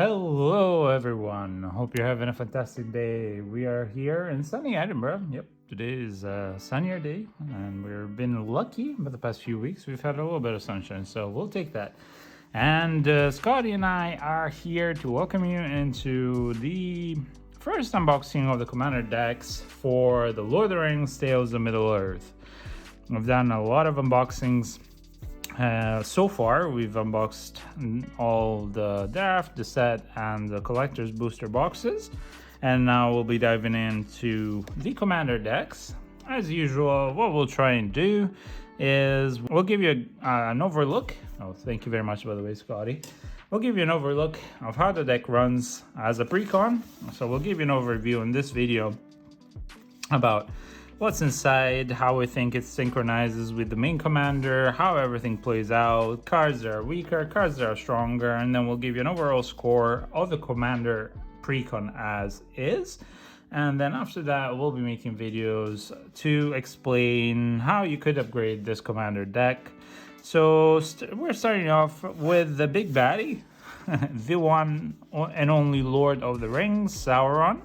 Hello, everyone. Hope you're having a fantastic day. We are here in sunny Edinburgh. Yep, today is a sunnier day, and we've been lucky for the past few weeks. We've had a little bit of sunshine, so we'll take that. And Scotty and I are here to welcome you into the first unboxing of the Commander decks for the Lord of the Rings Tales of Middle-earth. We've done a lot of unboxings. So far, we've unboxed all the draft, the set, and the collector's booster boxes. And now we'll be diving into the Commander decks. As usual, what we'll try and do is we'll give you an overlook. Oh, thank you very much, by the way, Scotty. We'll give you an overlook of how the deck runs as a Precon. So we'll give you an overview in this video about what's inside, how we think it synchronizes with the main commander, how everything plays out, cards that are weaker, cards that are stronger, and then we'll give you an overall score of the commander Precon as is. And then after that, we'll be making videos to explain how you could upgrade this commander deck. So we're starting off with the big baddie, the one and only Lord of the Rings, Sauron.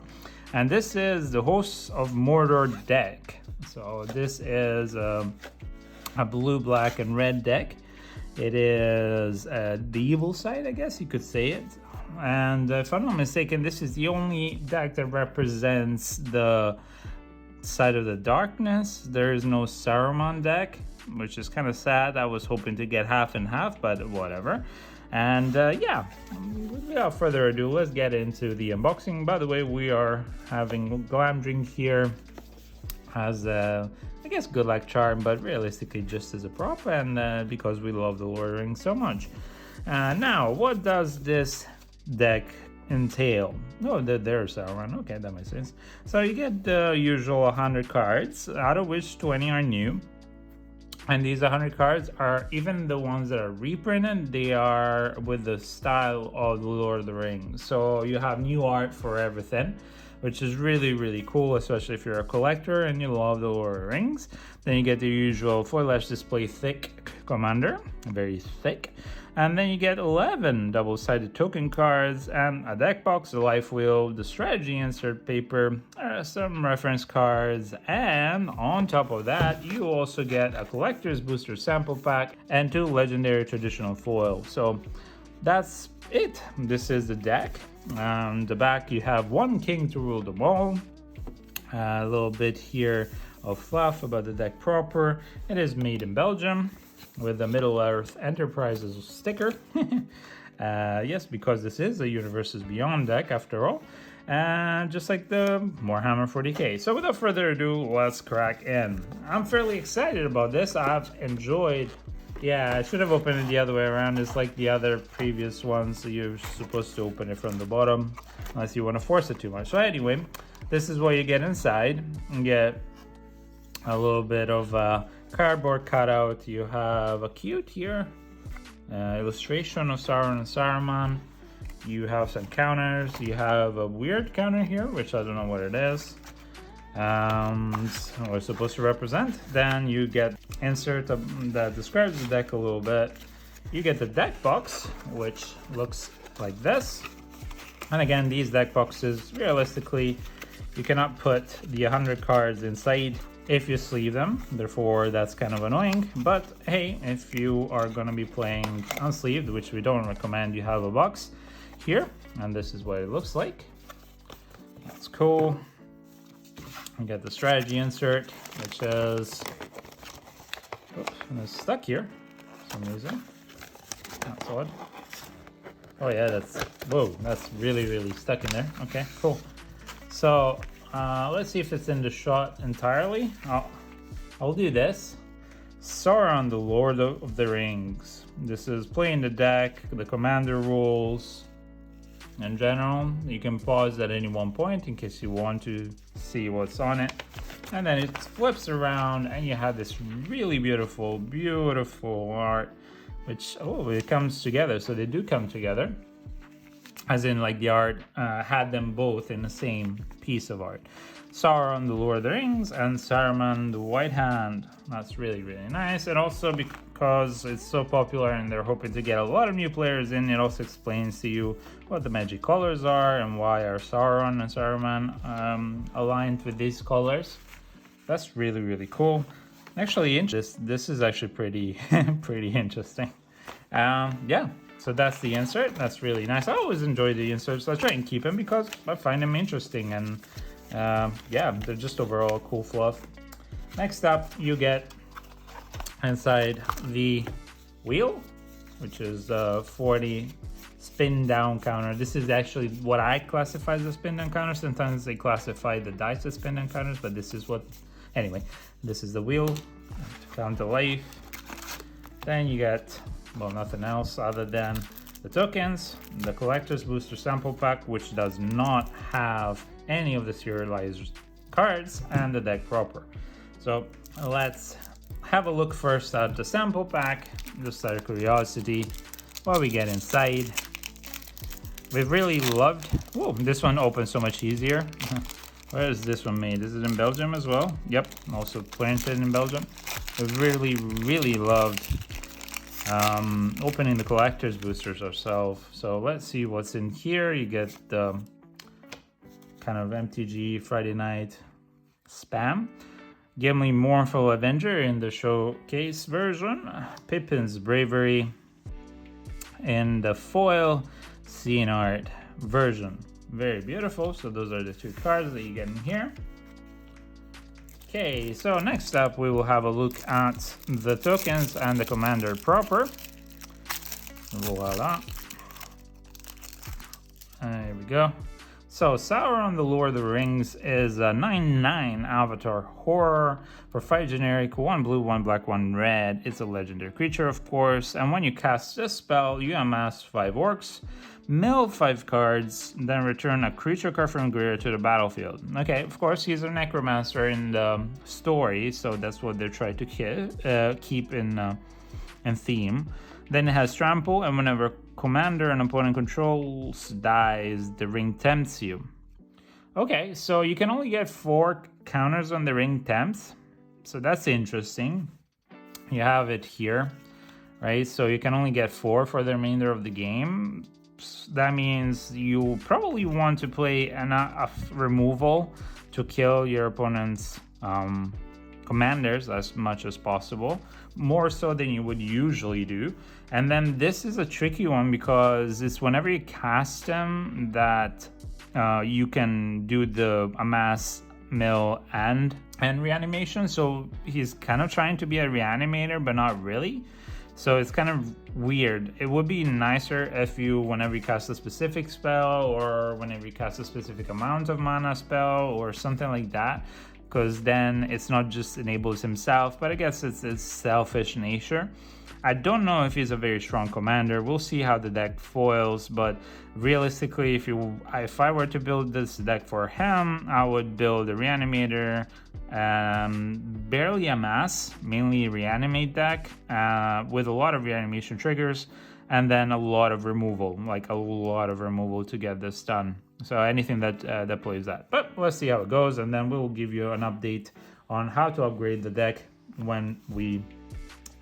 And this is the Hosts of Mordor deck. So this is a blue, black, and red deck. It is the evil side, I guess you could say it. And if I'm not mistaken, this is the only deck that represents the side of the darkness. There is no Saruman deck, which is kind of sad. I was hoping to get half and half, but whatever. And yeah, without further ado, let's get into the unboxing. By the way, we are having Glam Drink here as I guess good luck charm, but realistically just as a prop, and because we love the Lord of the Rings so much. Now, what does this deck entail? Oh, there's Sauron. Okay, that makes sense. So you get the usual 100 cards, out of which 20 are new. And these 100 cards are, even the ones that are reprinted, they are with the style of the Lord of the Rings. So you have new art for everything, which is really, really cool, especially if you're a collector and you love the Lord of the Rings. Then you get the usual foil-etched display thick commander, very thick. And then you get 11 double-sided token cards and a deck box, a life wheel, the strategy insert paper, some reference cards, and on top of that, you also get a collector's booster sample pack and 2 legendary traditional foils. So that's it. This is the deck. On the back, you have one king to rule them all. A little bit here of fluff about the deck proper. It is made in Belgium, with the Middle-earth Enterprises sticker. Yes, because this is a Universes Beyond deck after all. And just like the Warhammer 40k. So without further ado, let's crack in. I'm fairly excited about this. I've enjoyed... Yeah, I should have opened it the other way around. It's like the other previous ones. So you're supposed to open it from the bottom, unless you want to force it too much. So anyway, this is what you get inside. You get a little bit of cardboard cutout. You have a cute here illustration of Sauron and Saruman. You have some counters. You have a weird counter here, which I don't know what it is. We're supposed to represent. Then you get insert that describes the deck a little bit. You get the deck box, which looks like this. And again, these deck boxes, realistically, you cannot put the 100 cards inside if you sleeve them, therefore that's kind of annoying. But hey, if you are going to be playing unsleeved, which we don't recommend, you have a box here, and this is what it looks like. That's cool. You get the strategy insert, which is, oops, and it's stuck here for some reason. That's odd. Oh yeah, that's really stuck in there. Okay, cool. So let's see if it's in the shot entirely. I'll do this. Sauron, the Lord of the Rings. This is playing the deck, the commander rules. In general, you can pause at any one point in case you want to see what's on it. And then it flips around and you have this really beautiful art, which, oh, it comes together. So they do come together. As in, like, the art had them both in the same piece of art. Sauron, the Lord of the Rings, and Saruman, the White Hand. That's really, really nice. And also because it's so popular and they're hoping to get a lot of new players in, it also explains to you what the magic colors are and why are Sauron and Saruman aligned with these colors. That's really, really cool. Actually, this is actually pretty, pretty interesting. Yeah. So that's the insert. That's really nice. I always enjoy the inserts. I try and keep them because I find them interesting, and yeah, they're just overall cool fluff. Next up, you get inside the wheel, which is 40 spin down counter. This is actually what I classify as a spin down counter. Sometimes they classify the dice as spin down counters, but this is what, anyway, this is the wheel to count the life. Then you get, well, nothing else other than the tokens, the collector's booster sample pack, which does not have any of the serialized cards, and the deck proper. So let's have a look first at the sample pack, just out of curiosity, what we get inside. We've really loved, whoa, this one opens so much easier. Where is this one made? Is it in Belgium as well? Yep, also printed in Belgium. We've really, really loved opening the collector's boosters ourselves. So let's see what's in here. You get the kind of MTG Friday night spam. Gimli Mournful Avenger in the showcase version. Pippin's Bravery in the foil scene art version. Very beautiful. So those are the two cards that you get in here. Okay, so next up we will have a look at the tokens and the commander proper. Voila. There we go. So Sauron, the Lord of the Rings is a 9/9 avatar horror for 5 generic, 1 blue, 1 black, 1 red. It's a legendary creature, of course, and when you cast this spell, you amass 5 orcs, mill 5 cards, then return a creature card from graveyard to the battlefield. Okay, of course, he's a necromancer in the story, so that's what they're trying to keep in theme. Then it has trample, and whenever commander and opponent controls dies, the ring tempts you. Okay, so you can only get 4 counters on the ring tempts, so that's interesting. You have it here, right? So you can only get 4 for the remainder of the game. That means you probably want to play a removal to kill your opponent's commanders as much as possible, more so than you would usually do. And then this is a tricky one because it's whenever you cast them that you can do the amass, mill, and reanimation. So he's kind of trying to be a reanimator, but not really. So it's kind of weird. It would be nicer if you, whenever you cast a specific spell, or whenever you cast a specific amount of mana spell, or something like that, because then it's not just enables himself, but I guess it's his selfish nature. I don't know if he's a very strong commander. We'll see how the deck foils, but realistically, if I were to build this deck for him, I would build a reanimator, barely a mass, mainly reanimate deck with a lot of reanimation triggers, and then a lot of removal, like a lot of removal to get this done. So anything that plays that. But let's see how it goes, and then we'll give you an update on how to upgrade the deck when we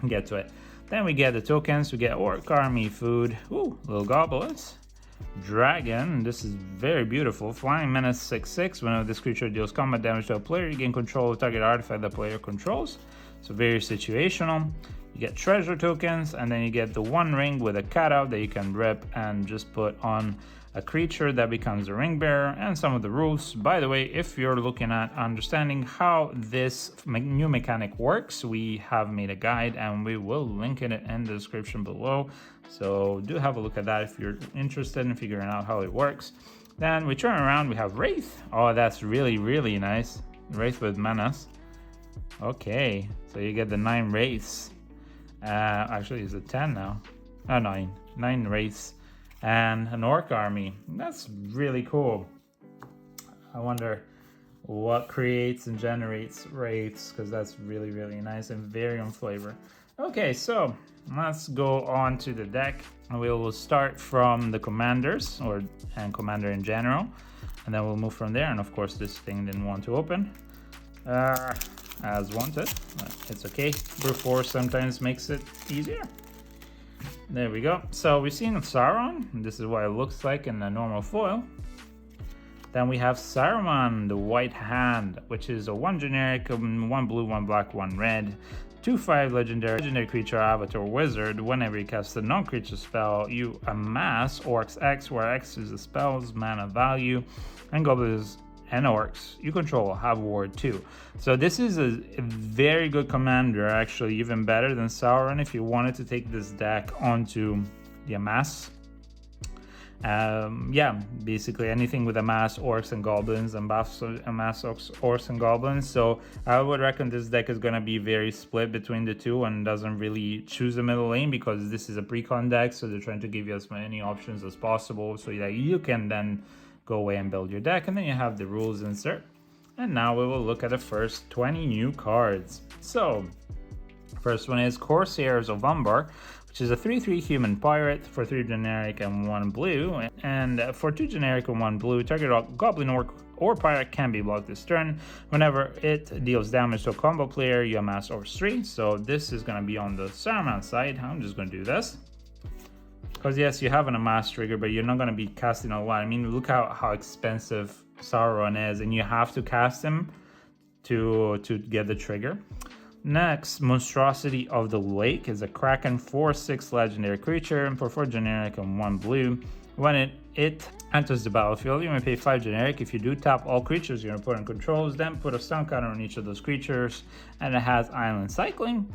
get to it. Then we get the tokens. We get Orc Army Food. Ooh, little goblins. Dragon. This is very beautiful. Flying Menace 6/6. Whenever this creature deals combat damage to a player, you gain control of target artifact the player controls. So very situational. You get treasure tokens, and then you get the 1 ring with a cutout that you can rip and just put on a creature that becomes a ring bearer, and some of the rules. By the way, if you're looking at understanding how this new mechanic works, we have made a guide and we will link it in the description below. So do have a look at that if you're interested in figuring out how it works. Then we turn around, we have Wraith. Oh, that's really, really nice. Wraith with Menace. Okay, so you get the 9 Wraiths. Actually, is it 10 now? Oh, 9. 9 Wraiths. And an Orc Army. That's really cool. I wonder what creates and generates Wraiths, because that's really, really nice and very on flavor. Okay, so let's go on to the deck. We will start from the commanders, and commander in general. and then we'll move from there. And of course, this thing didn't want to open as wanted. It's okay. Brute force sometimes makes it easier. There we go. So we've seen Sauron. This is what it looks like in the normal foil. Then we have Saruman, the White Hand, which is a 1 generic, 1 blue, 1 black, 1 red, 2/5 legendary creature, avatar, wizard. Whenever you cast a non-creature spell, you amass Orcs X, where X is the spell's mana value, and goblins and orcs you control have ward 2. So this is a very good commander, actually even better than Sauron if you wanted to take this deck onto the amass. Yeah, basically anything with amass, orcs and goblins, and buffs amass, orcs and goblins. So I would reckon this deck is going to be very split between the two and doesn't really choose the middle lane, because this is a Precon deck, so they're trying to give you as many options as possible so that you can then go away and build your deck. And then you have the rules insert. And now we will look at the first 20 new cards. So first one is Corsairs of Umbar, which is a 3/3 human pirate for 3 generic and 1 blue. And for 2 generic and 1 blue, target goblin, orc, or pirate can be blocked this turn. Whenever it deals damage to a combo player, you amass over 3. So this is going to be on the Saruman side. I'm just going to do this. Because yes, you have an amass trigger, but you're not going to be casting a lot. I mean, look how expensive Sauron is, and you have to cast him to get the trigger. Next, Monstrosity of the Lake is a Kraken 4/6 legendary creature for 4 generic and 1 blue. When it enters the battlefield, you may pay 5 generic. If you do, tap all creatures your opponent controls, then put a stun counter on each of those creatures, and it has island cycling.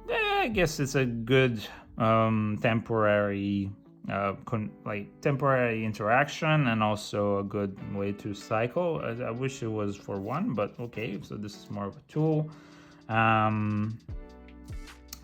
I guess it's a good temporary temporary interaction, and also a good way to cycle. I wish it was for 1, but okay, so this is more of a tool.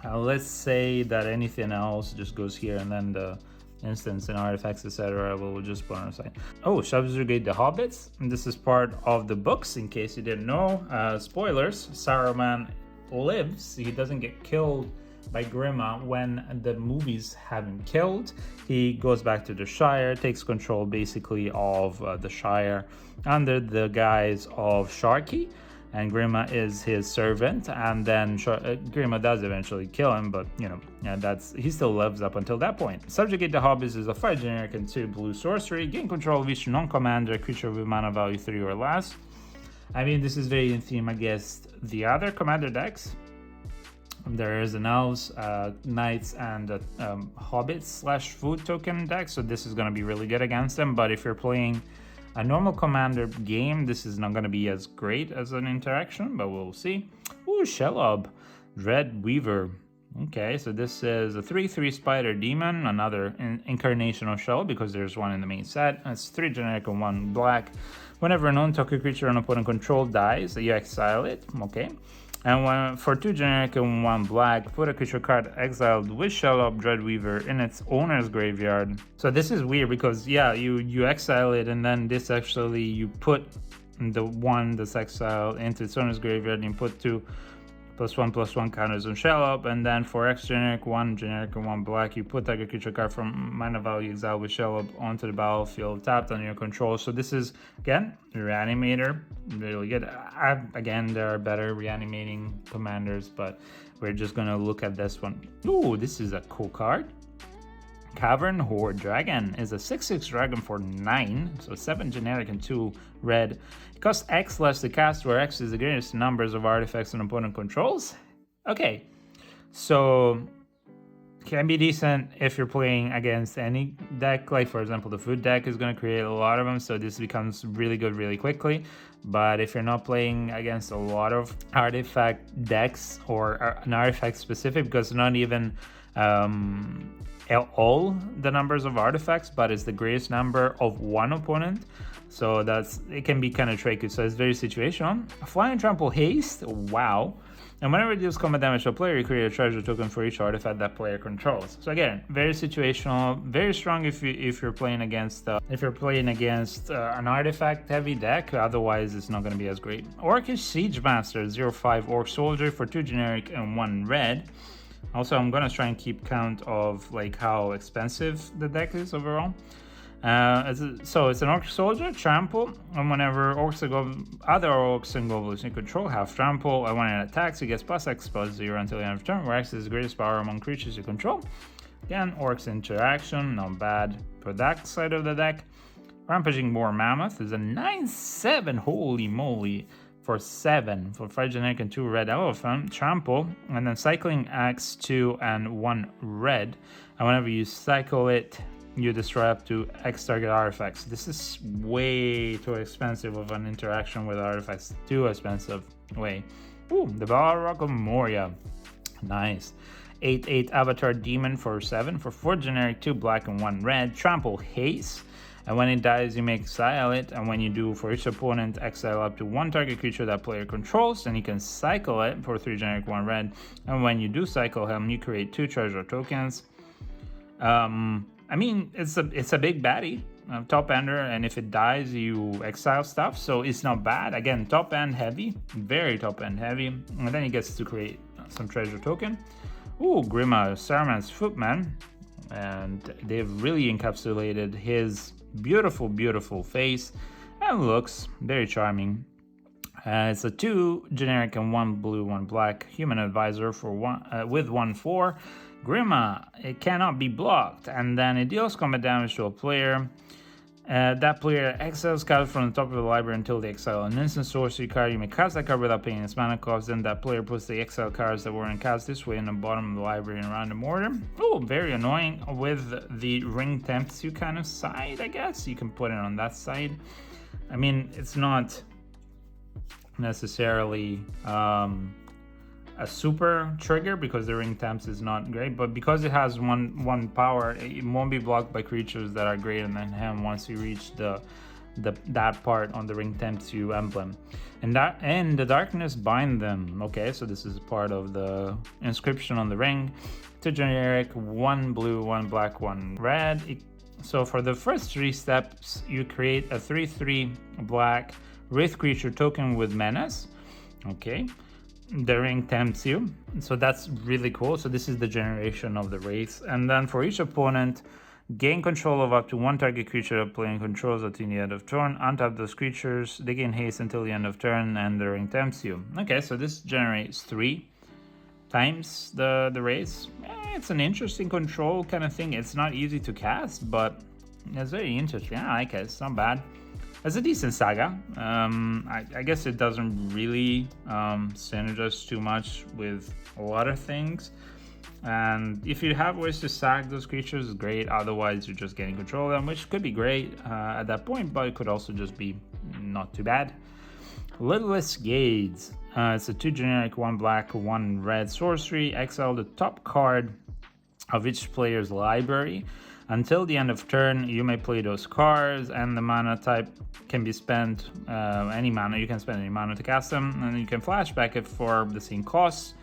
Let's say that anything else just goes here, and then the instants and artifacts, etc. will just put on our side. Oh, Subjugate the Hobbits. And this is part of the books, in case you didn't know. Spoilers, Saruman lives. He doesn't get killed by Grima when the movies have him killed. He goes back to the Shire, takes control basically of the Shire under the guise of Sharky, and Grima is his servant. And then Grima does eventually kill him, but you know, he still lives up until that point. Subjugate the Hobbits is a 5 generic and 2 blue sorcery. Gain control of each non-commander creature with mana value 3 or less. I mean, this is very in theme against the other commander decks. There is an elves, knights, and hobbits / food token deck, so this is going to be really good against them. But if you're playing a normal commander game, this is not going to be as great as an interaction, but we'll see. Ooh, Shelob, Dread Weaver. Okay, so this is a 3/3 spider demon, another incarnation of Shelob, because there's one in the main set. It's 3 generic and 1 black. Whenever a non-token creature an opponent control dies, you exile it. Okay. And for 2 generic and 1 black, put a creature card exiled with Shelob Dreadweaver in its owner's graveyard. So this is weird because, yeah, you exile it, and then this actually, you put the one that's exiled into its owner's graveyard, and you put 2 +1/+1 counters on Shelob, and then for X generic, 1 generic and 1 black, you put target creature card from mana value exile with Shelob onto the battlefield, tapped on your control. So this is, again, Reanimator, really good. Again, there are better reanimating commanders, but we're just gonna look at this one. Ooh, this is a cool card. Cavern Horde Dragon is a 6/6 dragon for 9, so 7 generic and 2 red. It costs X less to cast, where X is the greatest numbers of artifacts an opponent controls. Okay, so can be decent if you're playing against any deck. Like, for example, the food deck is going to create a lot of them, so this becomes really good really quickly. But if you're not playing against a lot of artifact decks, or an artifact specific, because not even all the numbers of artifacts, but it's the greatest number of one opponent, so it can be kind of tricky. So it's very situational. Fly and Trample Haste, wow. And whenever it deals combat damage to a player, you create a treasure token for each artifact that player controls. So again, very situational, very strong if you're playing against an artifact heavy deck. Otherwise, it's not going to be as great. Orcish Siege Master, 0/5 Orc Soldier for 2 generic and 1 red. Also, I'm going to try and keep count of like how expensive the deck is overall. So it's an orc soldier, trample, and whenever other orcs and goblins you control have trample, and when it attacks, it gets +X +0 until the end of turn, where X is the greatest power among creatures you control. Again, orcs interaction, not bad for that side of the deck. Rampaging Boar Mammoth is a 9/7, holy moly, for 7 for 5 generic and 2 red elephant, trample, and then cycling Axe 2 and 1 red. And whenever you cycle it, you destroy up to X target artifacts. This is way too expensive of an interaction with artifacts. Too expensive. Way. Ooh, the Balrog of Moria. Nice. 8/8 Avatar Demon for 7 for 4 generic, 2 black and 1 red. Trample Haste. And when it dies, you may exile it. And when you do, for each opponent, exile up to 1 target creature that player controls. And you can cycle it for 3 generic, 1 red. And when you do cycle him, you create 2 treasure tokens. I mean, it's a big baddie, top ender, and if it dies, you exile stuff, so it's not bad. Again, top end heavy, very top end heavy, and then he gets to create some treasure token. Ooh, Grima, Saruman's footman, and they've really encapsulated his beautiful, beautiful face and looks very charming. It's a 2 generic and 1 blue, 1 black human advisor for with 1/4. Grima, it cannot be blocked, and then it deals combat damage to a player. That player exiles cards from the top of the library until they exile an instant sorcery card. You may cast that card without paying its mana cost. Then that player puts the exile cards that were in cast this way in the bottom of the library in random order. Oh, very annoying with the ring tempts you kind of side, I guess. You can put it on that side. I mean, it's not necessarily a super trigger because the ring temps is not great, but because it has one power, it won't be blocked by creatures that are greater than him once you reach that part on the ring temps you emblem. And the darkness bind them. Okay, so this is part of the inscription on the ring. 2 generic, 1 blue, 1 black, 1 red. So for the first 3 steps, you create a 3/3 black wraith creature token with menace. Okay. The ring tempts you, so that's really cool. So this is the generation of the wraiths, and then for each opponent, gain control of up to 1 target creature that player controls until the end of turn. Untap those creatures, they gain haste until the end of turn, and the ring tempts you. Okay, so this generates 3 times the wraiths. It's an interesting control kind of thing. It's not easy to cast, but it's very interesting. I like it. It's not bad. It's a decent saga. I guess it doesn't really synergize too much with a lot of things. And if you have ways to sack those creatures, it's great. Otherwise, you're just getting control of them, which could be great at that point, but it could also just be not too bad. Lidless Gades. It's a 2 generic, 1 black, 1 red sorcery. Exile the top card of each player's library. Until the end of turn, you may play those cards, and the mana type can be spent, any mana. You can spend any mana to cast them, and you can flashback it for the same cost.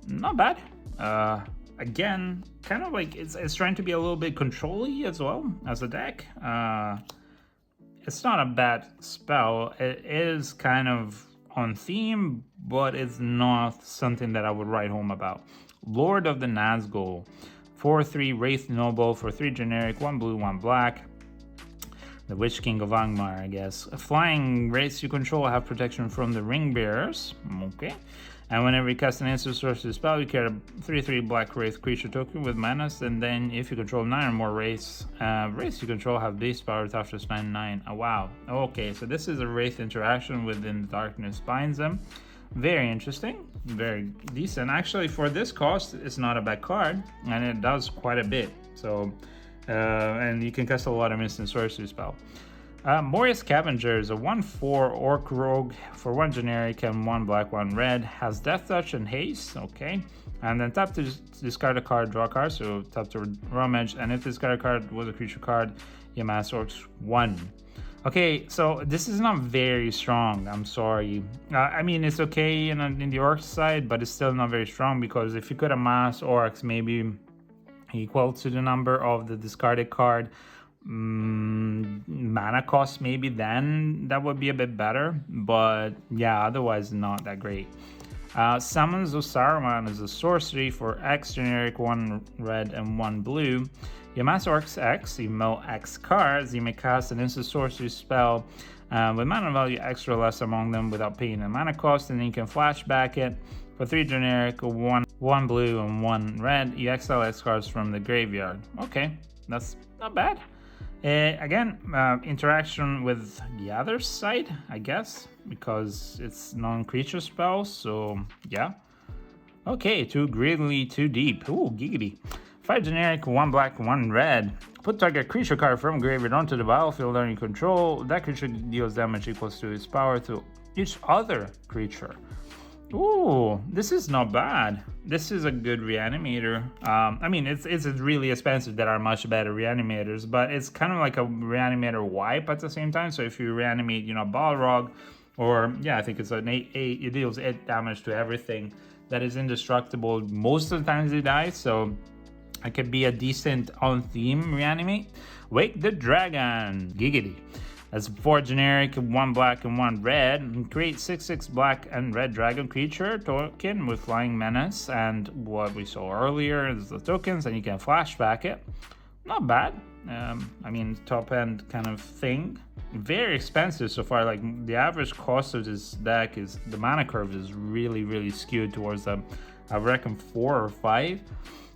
Not bad. Again, kind of like it's trying to be a little bit control-y as well as a deck. It's not a bad spell. It is kind of on theme, but it's not something that I would write home about. Lord of the Nazgul. 4/3 Wraith Noble for 3 generic, 1 blue, 1 black. The Witch King of Angmar, I guess. Flying wraiths you control have protection from the Ring Bearers. Okay. And whenever you cast an instant sorcery spell, you carry a 3/3 black wraith creature token with menace. And then if you control 9 or more wraiths you control have base power toughness 9/9. Oh, wow. Okay, so this is a wraith interaction within the darkness binds them. Very interesting, very decent. Actually, for this cost, it's not a bad card, and it does quite a bit. So, and you can cast a lot of instant sorcery spell. Moria Scavenger is a 1/4 orc rogue for 1 generic and 1 black, 1 red. Has death touch and haste. Okay, and then tap to discard a card, draw a card. So tap to rummage, and if this card was a creature card, you amass orcs 1. Okay, so this is not very strong. I'm sorry. I mean, it's okay in the orc side, but it's still not very strong because if you could amass orcs maybe equal to the number of the discarded card mana cost, maybe then that would be a bit better. But yeah, otherwise not that great. Summons of Sauron is a sorcery for X generic, 1 red and 1 blue. You amass Orcs X, you mill X cards, you may cast an instant sorcery spell with mana value X or less among them without paying a mana cost, and then you can flashback it. For 3 generic, 1 blue, and 1 red, you exile X cards from the graveyard. Okay, that's not bad. Again, interaction with the other side, I guess, because it's non-creature spells, so yeah. Okay, 2 greedily, 2 deep. Ooh, giggity. 5 generic, 1 black, 1 red. Put target creature card from graveyard onto the battlefield under your control. That creature deals damage equals to its power to each other creature. Ooh, this is not bad. This is a good reanimator. I mean, it's really expensive. There are much better reanimators, but it's kind of like a reanimator wipe at the same time. So if you reanimate, you know, Balrog, or yeah, I think it's an 8/8, it deals 8 damage to everything that is indestructible. Most of the times they die, so it could be a decent on-theme reanimate. Wake the Dragon, giggity. That's 4 generic, 1 black, and 1 red. Create 6/6 black and red dragon creature token with flying menace, and what we saw earlier is the tokens, and you can flashback it. Not bad. I mean, top end kind of thing. Very expensive so far. Like, the average cost of this deck is, the mana curve is really skewed towards I reckon 4 or 5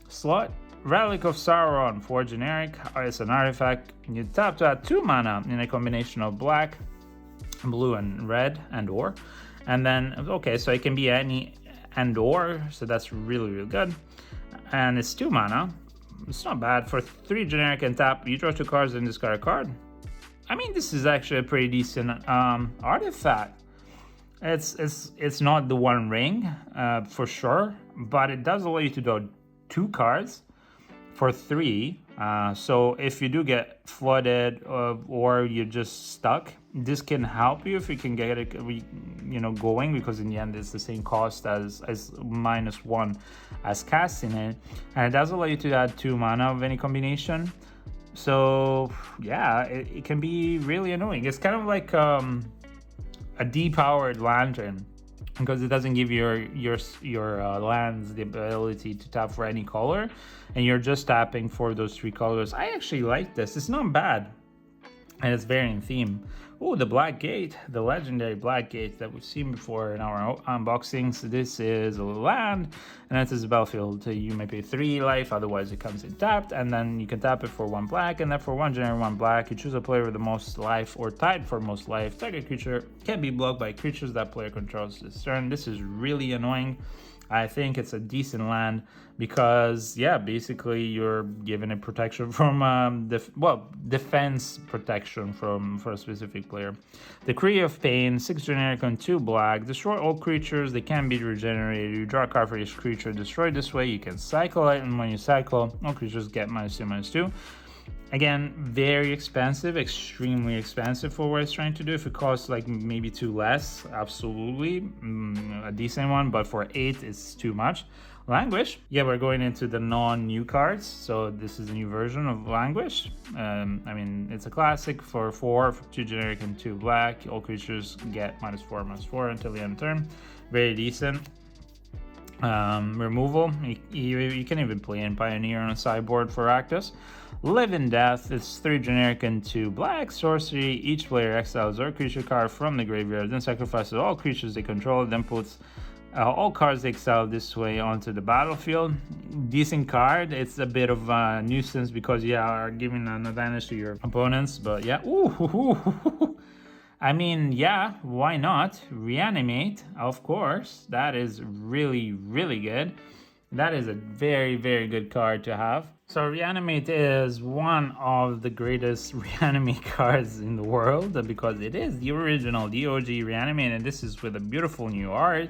slot. Relic of Sauron, 4 generic. It's an artifact. You tap to add 2 mana in a combination of black, blue, and red, and or. And then, okay, so it can be any and or, so that's really good. And it's 2 mana. It's not bad. For 3 generic and tap, you draw 2 cards and discard a card. I mean, this is actually a pretty decent artifact. It's not the One Ring for sure, but it does allow you to draw 2 cards for 3. So if you do get flooded or you're just stuck, this can help you if you can get it, you know, going, because in the end it's the same cost as -1 as casting it, and it does allow you to add 2 mana of any combination. So yeah, it can be really annoying. It's kind of like a depowered lantern, because it doesn't give your lands the ability to tap for any color, and you're just tapping for those 3 colors. I actually like this. It's not bad, and it's very in theme. Oh, the Black Gate, the legendary Black Gate that we've seen before in our unboxings. This is a land, and it is a battlefield. You may pay 3 life, otherwise it comes in tapped, and then you can tap it for 1 black, and then for 1 generic 1 black, you choose a player with the most life or tied for most life. Target creature can be blocked by creatures that player controls this turn. This is really annoying. I think it's a decent land because, yeah, basically you're given a protection from defense protection for a specific player. Decree of Pain, 6 generic on 2 black. Destroy all creatures. They can be regenerated. You draw a card for each creature destroyed this way. You can cycle it, and when you cycle, all creatures get -2/-2. Again, very expensive, extremely expensive for what it's trying to do. If it costs like maybe 2 less, absolutely a decent one, but for 8 it's too much. Languish, yeah, we're going into the non-new cards, so this is a new version of Languish. I mean, it's a classic for 4, for 2 generic and 2 black. All creatures get -4/-4 until the end of turn. Very decent. Removal, you can even play in Pioneer on a sideboard for Arctus. Live in Death, it's 3 generic and 2 black. Sorcery, each player exiles or creature card from the graveyard, then sacrifices all creatures they control, then puts all cards they exile this way onto the battlefield. Decent card. It's a bit of a nuisance because, yeah, are giving an advantage to your opponents, but yeah. Ooh, I mean, yeah, why not? Reanimate, of course. That is really good. That is a very good card to have. So Reanimate is one of the greatest Reanimate cards in the world, because it is the original, the OG Reanimate, and this is with a beautiful new art.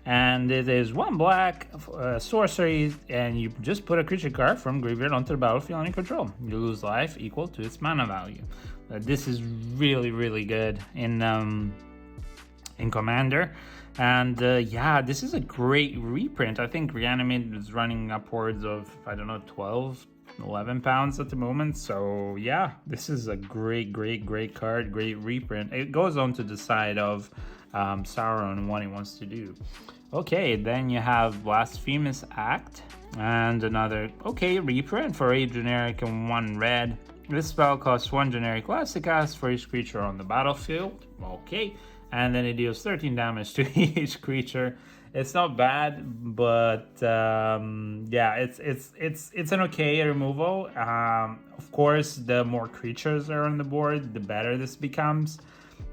And it is 1 black, sorcery, and you just put a creature card from graveyard onto the battlefield under control. You lose life equal to its mana value. This is really good in Commander. And yeah, this is a great reprint. I think Reanimate is running upwards of, I don't know, 12, 11 pounds at the moment. So yeah, this is a great card, great reprint. It goes on to the side of Sauron and what he wants to do. Okay, then you have Blasphemous Act. And another okay reprint for 8 generic and 1 red. This spell costs 1 generic less to cast for each creature on the battlefield. Okay. And then it deals 13 damage to each creature. It's not bad, but yeah, it's an okay removal. Of course, the more creatures are on the board, the better this becomes.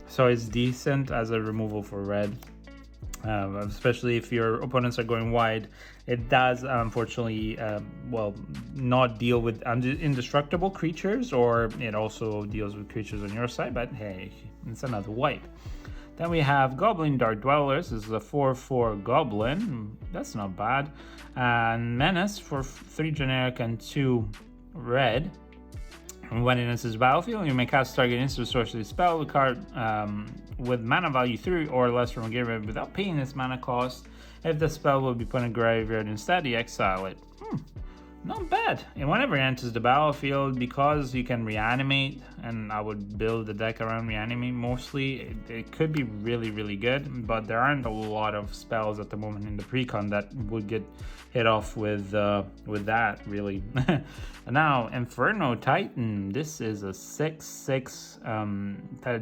So it's decent as a removal for red. Especially if your opponents are going wide. It does, unfortunately, well, not deal with indestructible creatures, or it also deals with creatures on your side, but hey, it's another wipe. Then we have Goblin Dark Dwellers. This is a 4/4 Goblin. That's not bad. And Menace for 3 generic and 2 red. When it enters the battlefield, you may cast target instant sorcery spell, the card with mana value 3 or less from a graveyard without paying its mana cost. If the spell will be put in a graveyard instead, you exile it. Not bad. And whenever it enters the battlefield, because you can reanimate, and I would build the deck around reanimate mostly, it could be really, really good, but there aren't a lot of spells at the moment in the Precon that would get hit off with that, really. Now, Inferno Titan. This is a 6/6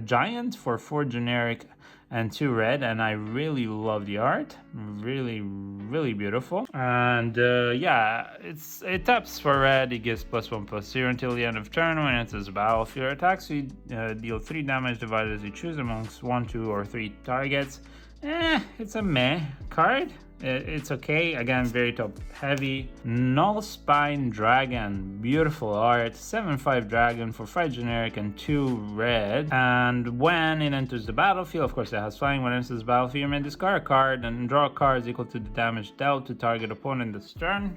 giant for 4 generic and 2 red, and I really love the art. Really, really beautiful. And yeah, it taps for red. It gives +1/+0 until the end of turn. When it enters the battlefield, attacks you deal 3 damage divided as you choose amongst 1, 2, or 3 targets. It's a meh card. It's okay. Again, very top heavy. Null Spine Dragon. Beautiful art. 7/5 dragon for 5 generic and 2 red. And when it enters the battlefield, of course it has flying. When it enters the battlefield, you may discard a card and draw cards equal to the damage dealt to target opponent this turn.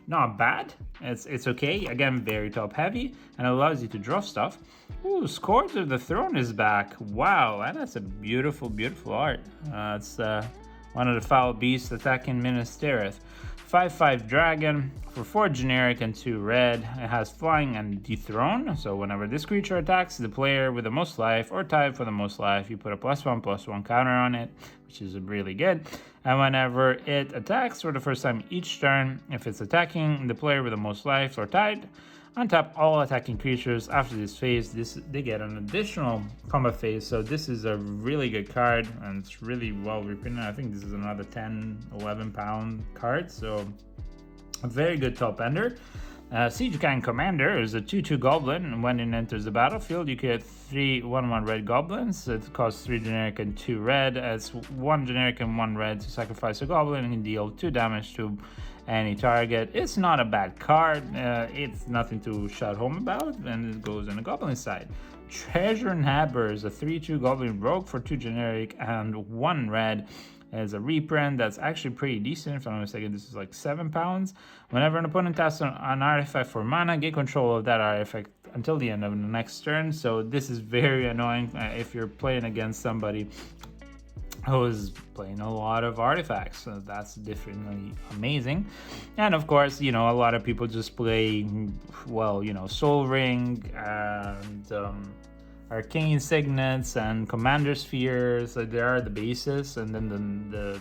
Not bad. It's okay. Again, very top heavy and allows you to draw stuff. Ooh, Scourge of the Throne is back. Wow, and that's a beautiful, beautiful art. It's one of the foul beasts attacking Minas Tirith. 5/5 dragon for 4 generic and 2 red. It has flying and dethrone. So whenever this creature attacks the player with the most life or tied for the most life, you put a +1/+1 counter on it, which is really good. And whenever it attacks for the first time each turn, if it's attacking the player with the most life or tied, untap all attacking creatures. After this phase, they get an additional combat phase. So this is a really good card, and it's really well reprinted. I think this is another 10-11 pound card, so a very good top ender. Siege Gang Commander is a 2/2 goblin, and when it enters the battlefield, you get 3 1/1 red goblins. It costs 3 generic and 2 red. It's 1 generic and 1 red to sacrifice a goblin and deal 2 damage to any target. It's not a bad card. It's nothing to shout home about, and it goes on the goblin side. Treasure Nabber is a 3/2 goblin rogue for 2 generic and 1 red. As a reprint that's actually pretty decent. If I'm not mistaken, this is like 7 pounds. Whenever an opponent casts an artifact for mana, get control of that artifact until the end of the next turn. So this is very annoying if you're playing against somebody who is playing a lot of artifacts. So that's definitely amazing. And of course, you know, a lot of people just play, well, you know, Soul Ring and Arcane Signets and Commander Spheres. There are the bases, and then the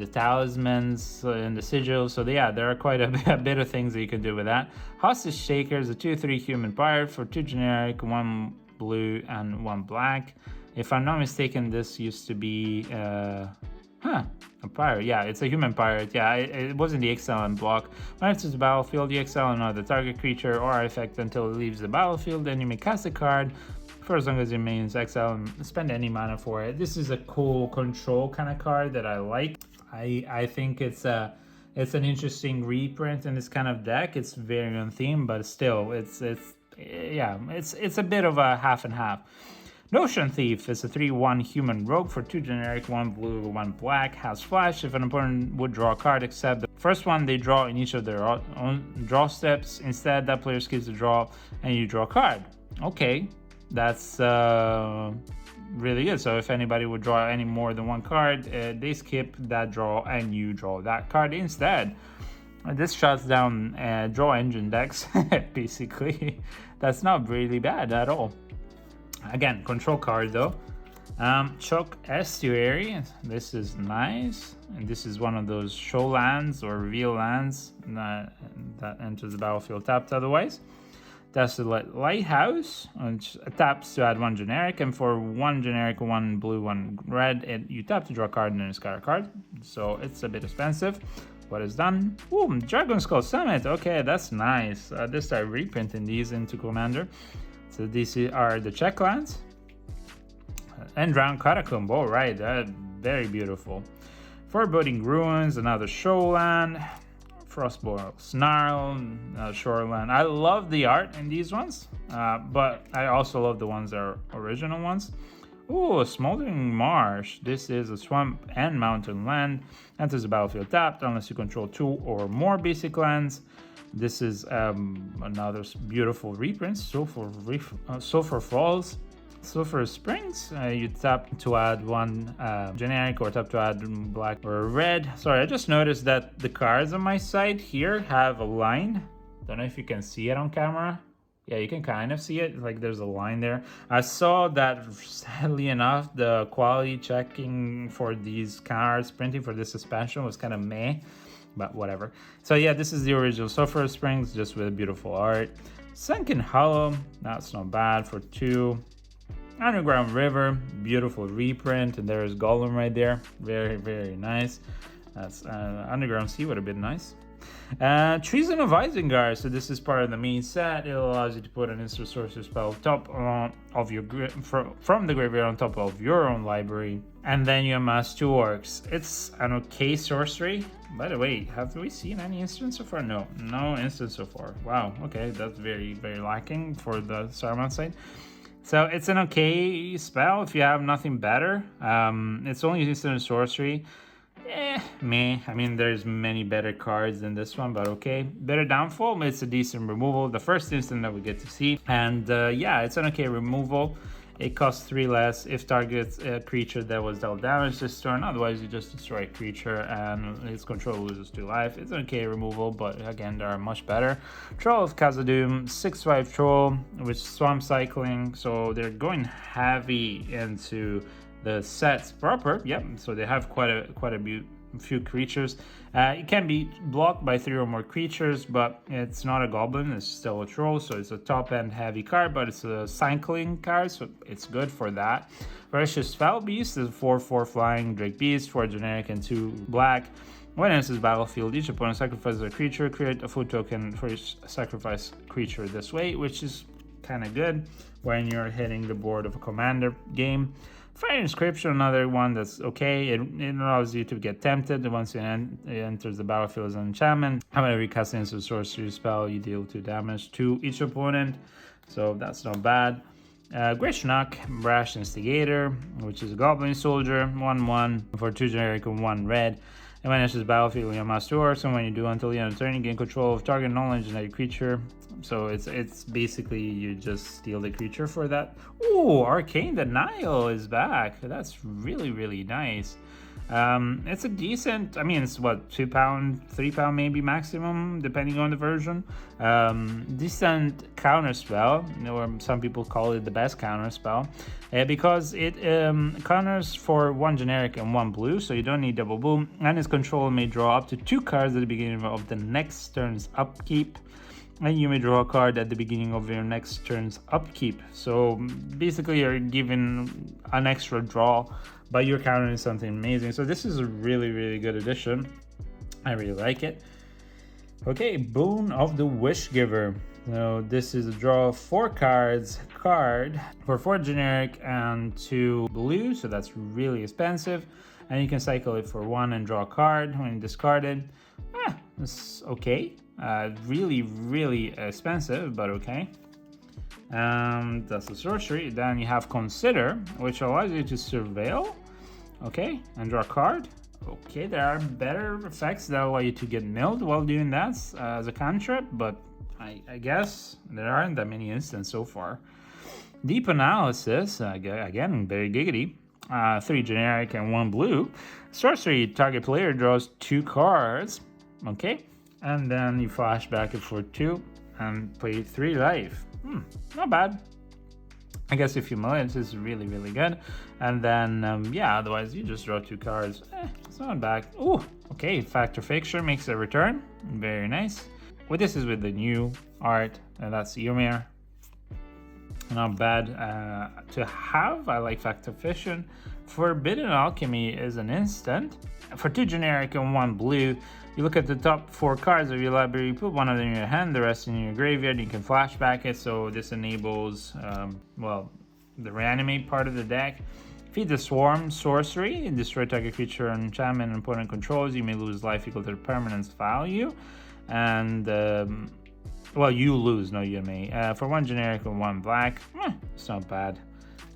talismans and the sigils. So yeah, there are quite a bit of things that you can do with that. Hostage Shakers, a 2/3 human pirate for 2 generic, 1 blue and 1 black. If I'm not mistaken, this used to be a pirate. Yeah, it's a human pirate. Yeah, it wasn't the exile and block. When it enters the battlefield, you exile another target creature or artifact until it leaves the battlefield. Then you may cast a card for as long as it remains exile and spend any mana for it. This is a cool control kind of card that I like. I think it's an interesting reprint in this kind of deck. It's very on theme, but still, it's a bit of a half and half. Notion Thief is a 3/1 human rogue for 2 generic, 1 blue, 1 black, has flash. If an opponent would draw a card except the first one they draw in each of their own draw steps, instead that player skips the draw and you draw a card. Okay, that's really good. So if anybody would draw any more than 1 card, they skip that draw and you draw that card instead. This shuts down draw engine decks, basically. That's not really bad at all. Again, control card though. Chalk Estuary, this is nice, and this is one of those show lands or reveal lands that enters the battlefield tapped otherwise. That's the Lighthouse, which taps to add 1 generic, and for 1 generic, 1 blue, 1 red, you tap to draw a card and then discard a card, so it's a bit expensive. What is done? Ooh, Dragon Skull Summit, okay, that's nice. They start reprinting these into Commander. So these are the check lands. And Drowned Catacomb, all right, very beautiful. Foreboding Ruins, another Showland. Frostboil Snarl, Shoreland. I love the art in these ones, but I also love the ones that are original ones. Ooh, Smoldering Marsh. This is a swamp and mountain land. Enters the battlefield tapped unless you control 2 or more basic lands. This is another beautiful reprint. Sulphur Falls. Sulphur Springs, you tap to add 1 generic or tap to add black or red. Sorry, I just noticed that the cards on my side here have a line. Don't know if you can see it on camera. Yeah, you can kind of see it, like there's a line there. I saw that, sadly enough, the quality checking for these cards, printing for this suspension was kind of meh, but whatever. So yeah, this is the original Sulphur Springs, just with beautiful art. Sunken Hollow, that's not bad for 2. Underground River, beautiful reprint, and there's Gollum right there. Very, very nice. That's Underground Sea would have been nice. Treason of Isengard. So this is part of the main set. It allows you to put an instant sorcery spell top of your from the graveyard on top of your own library, and then you amass 2 orcs. It's an okay sorcery. By the way, have we seen any instants so far? No instants so far. Wow. Okay, that's very, very lacking for the Saruman side. So it's an okay spell if you have nothing better. It's only instant sorcery. Meh. I mean, there's many better cards than this one, but okay. Better downfall, it's a decent removal. The first instant that we get to see. And yeah, it's an okay removal. It costs 3 less if targets a creature that was dealt damage this turn. Otherwise, you just destroy a creature and its control loses 2 life. It's an okay removal, but again, there are much better. Troll of Khazad-dûm, 6/5 troll with swamp cycling. So they're going heavy into the sets proper. Yep. So they have quite a few creatures. It can be blocked by 3 or more creatures, but it's not a goblin, it's still a troll, so it's a top end heavy card, but it's a cycling card, so it's good for that. Ferocious Foul Beast is a 4/4 flying Drake Beast, 4 generic and 2 black. When it enters battlefield, each opponent sacrifices a creature, create a food token for each sacrifice creature this way, which is kind of good when you're hitting the board of a commander game. Fire Inscription, another one that's okay. It allows you to get tempted once it enters the battlefield as an enchantment. However, you cast into a sorcery spell, you deal 2 damage to each opponent, so that's not bad. Great Schnock, Brash Instigator, which is a Goblin Soldier, 1/1 for 2 generic and 1 red. And when it enters the battlefield, you amass 2 orcs, and when you do until the end of the turn, you gain control of target non-legendary creature. So it's basically you just steal the creature for that. Ooh, Arcane Denial is back. That's really, really nice. It's a decent, I mean, it's what, £2, £3 maybe maximum, depending on the version. Decent counter spell, or some people call it the best counter spell, because it counters for 1 generic and 1 blue, so you don't need double boom, and its control may draw up to 2 cards at the beginning of the next turn's upkeep. And you may draw a card at the beginning of your next turn's upkeep. So basically you're given an extra draw, but you're countering something amazing. So this is a really, really good addition. I really like it. Okay, Boon of the Wishgiver. So this is a draw of 4 cards card for 4 generic and 2 blue. So that's really expensive. And you can cycle it for 1 and draw a card when you discard it. It's okay. Really, really expensive, but okay. That's the sorcery. Then you have Consider, which allows you to surveil, okay, and draw a card. Okay, there are better effects that allow you to get milled while doing that as a cantrip, but I guess there aren't that many instances so far. Deep Analysis, again, very giggity. 3 generic and 1 blue. Sorcery, target player draws 2 cards, okay. And then you flash back it for 2 and play 3 life. Not bad. I guess if you mill it, it's really, really good. And then, yeah, otherwise you just draw 2 cards. It's not bad. Oh, okay, Factor Fixture makes a return. Very nice. Well, this is with the new art, and that's Ymir. Not bad to have. I like Factor Fission. Forbidden Alchemy is an instant. For 2 generic and 1 blue, you look at the top 4 cards of your library, you put one of them in your hand, the rest in your graveyard. You can flashback it, so this enables, well, the reanimate part of the deck. Feed the Swarm sorcery, destroy target creature and enchantment and opponent controls. You may lose life equal to the permanence value. And, well, you lose, no, you may. For 1 generic and 1 black, it's not bad.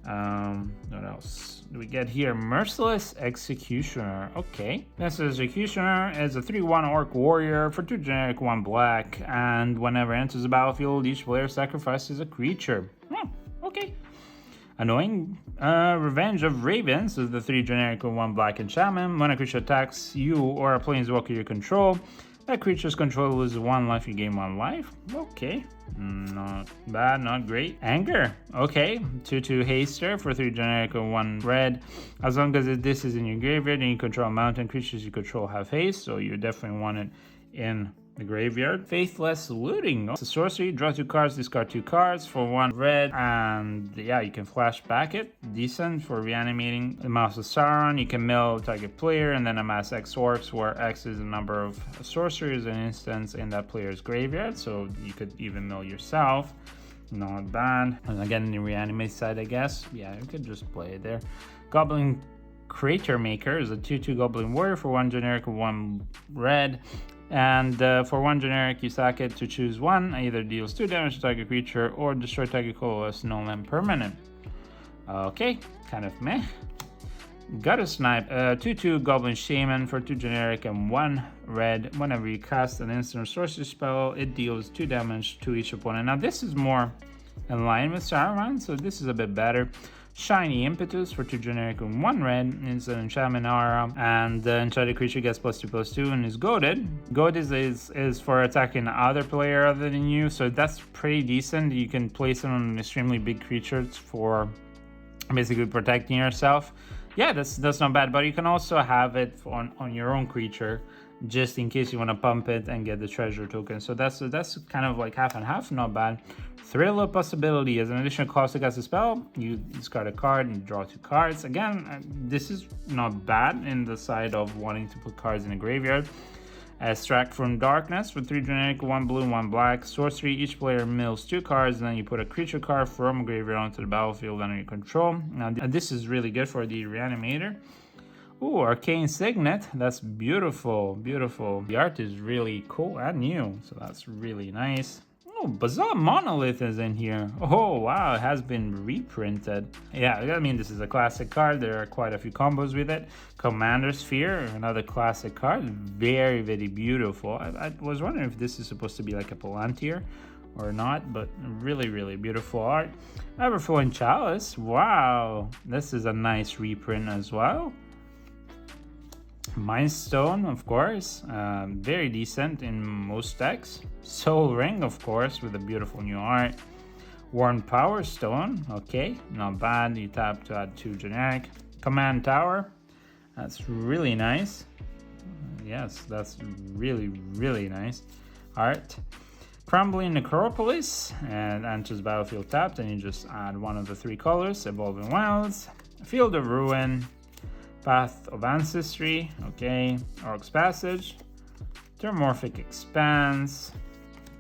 What else do we get here? Merciless Executioner. Okay, this Executioner is a 3/1 Orc Warrior for 2 generic, 1 black, and whenever it enters the battlefield, each player sacrifices a creature. Okay. Annoying Revenge of Ravens is the 3 generic and 1 black enchantment. When a creature attacks you or a planeswalker you control, that creature's controller loses 1 life, you gain 1 life. Okay, not bad, not great. Anger, okay. 2/2 Haster for 3 generic and 1 red. As long as this is in your graveyard and you control mountain creatures you control have haste, so you definitely want it in the graveyard. Faithless Looting. It's a sorcery. Draw 2 cards, discard 2 cards for 1 red, and yeah, you can flash back it. Decent for reanimating the Mouse of Sauron. You can mill target player and then amass X orcs, where X is the number of sorceries and instants in that player's graveyard, so you could even mill yourself. Not bad. And again, the reanimate side, I guess. Yeah, you could just play it there. Goblin Crater Maker is a 2/2 Goblin Warrior for 1 generic and 1 red. And for 1 generic, you sack it to choose 1. Either deals 2 damage to target creature or destroy target colorless non-land permanent. Okay, kind of meh. Gutter Snipe, 2/2 Goblin Shaman for 2 generic and 1 red. Whenever you cast an instant or sorcery spell, it deals 2 damage to each opponent. Now this is more in line with Sauron, so this is a bit better. Shiny Impetus for 2 generic and 1 red. It's an enchantment aura, and the enchanted creature gets +2/+2 and is goaded. Goad is for attacking other player other than you, so that's pretty decent. You can place it on extremely big creatures for basically protecting yourself. Yeah, that's not bad, but you can also have it on your own creature, just in case you want to pump it and get the treasure token. So that's kind of like half and half, not bad. Thrill of Possibility. As an additional cost to cast a spell, you discard a card and draw 2 cards. Again, this is not bad in the side of wanting to put cards in a graveyard. Extract from Darkness for 3 generic, 1 blue, 1 black. Sorcery, each player mills 2 cards, and then you put a creature card from a graveyard onto the battlefield under your control. Now, this is really good for the Reanimator. Ooh, Arcane Signet. That's beautiful, beautiful. The art is really cool and new, so that's really nice. Oh, Bazaar Monolith is in here. Oh, wow, it has been reprinted. Yeah, I mean, this is a classic card. There are quite a few combos with it. Commander Sphere, another classic card. Very, very beautiful. I was wondering if this is supposed to be like a Palantir or not, but really, really beautiful art. Everflowing Chalice. Wow, this is a nice reprint as well. Mindstone, of course, very decent in most decks. Soul Ring, of course, with a beautiful new art. Worn Power Stone, okay, not bad. You tap to add 2 generic. Command Tower, that's really nice. Yes, that's really, really nice art. Crumbling Necropolis, and enters battlefield tapped, and you just add one of the 3 colors. Evolving Wilds, Field of Ruin, Path of Ancestry, okay, Orc's Passage, Terramorphic Expanse,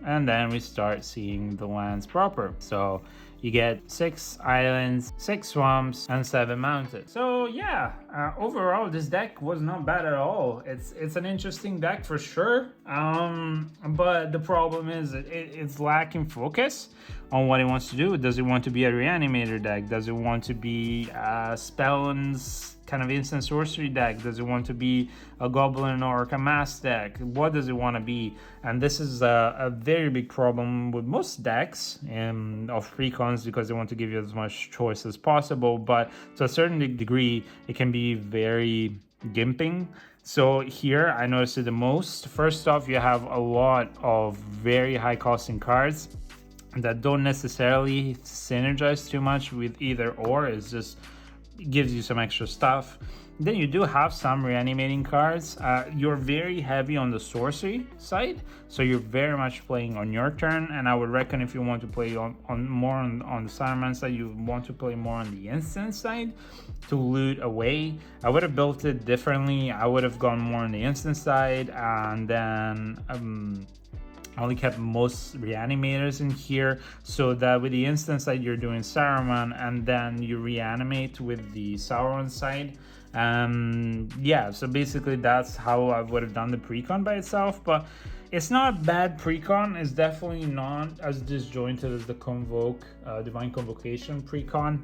and then we start seeing the lands proper. So you get 6 islands, 6 swamps, and 7 mountains. So yeah, overall this deck was not bad at all. It's an interesting deck for sure, but the problem is it's lacking focus on what it wants to do. Does it want to be a Reanimator deck? Does it want to be Spellens kind of instant sorcery deck? Does it want to be a Goblin or a Mass deck? What does it want to be? And this is a very big problem with most decks of Precons, because they want to give you as much choice as possible, but to a certain degree it can be very gimping. So here I noticed it the most. First off, you have a lot of very high costing cards, that don't necessarily synergize too much with either or. It's just gives you some extra stuff. Then you do have some reanimating cards. You're very heavy on the sorcery side, so you're very much playing on your turn. And I would reckon if you want to play on more on the Saruman side, you want to play more on the instant side to loot away. I would have built it differently. I would have gone more on the instant side, and then I only kept most reanimators in here, so that with the instant side you're doing Saruman, and then you reanimate with the Sauron side. Yeah, so basically that's how I would have done the Precon by itself, but it's not a bad Precon. It's definitely not as disjointed as the Divine Convocation Precon,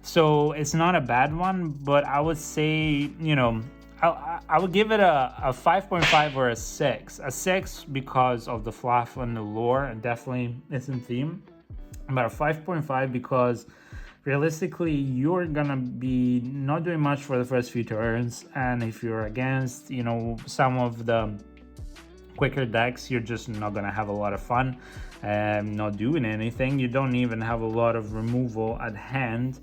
so it's not a bad one. But I would say, you know, I would give it a 5.5 or a 6. A 6 because of the fluff and the lore, and definitely it's in theme. But a 5.5 because realistically you're gonna be not doing much for the first few turns, and if you're against, you know, some of the quicker decks, you're just not gonna have a lot of fun not doing anything. You don't even have a lot of removal at hand.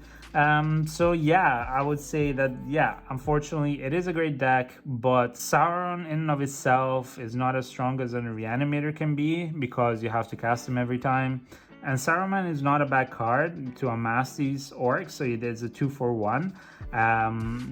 So yeah, I would say that, yeah, unfortunately it is a great deck, but Sauron in and of itself is not as strong as a reanimator can be, because you have to cast him every time. And Saruman is not a bad card to amass these orcs, so it is a 2-for-1.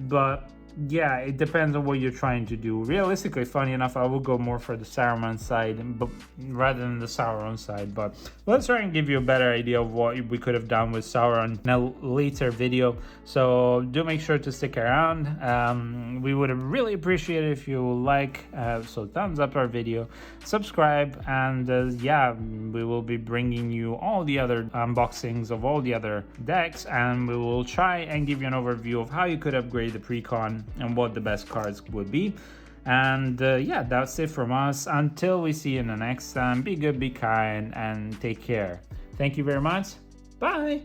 But yeah, it depends on what you're trying to do. Realistically, funny enough, I would go more for the Saruman side, but rather than the Sauron side. But let's try and give you a better idea of what we could have done with Sauron in a later video. So do make sure to stick around. We would really appreciate it if you like, so thumbs up our video, subscribe, and yeah, we will be bringing you all the other unboxings of all the other decks, and we will try and give you an overview of how you could upgrade the Precon and what the best cards would be. And yeah, that's it from us. Until we see you in the next time, be good, be kind, and take care. Thank you very much. Bye.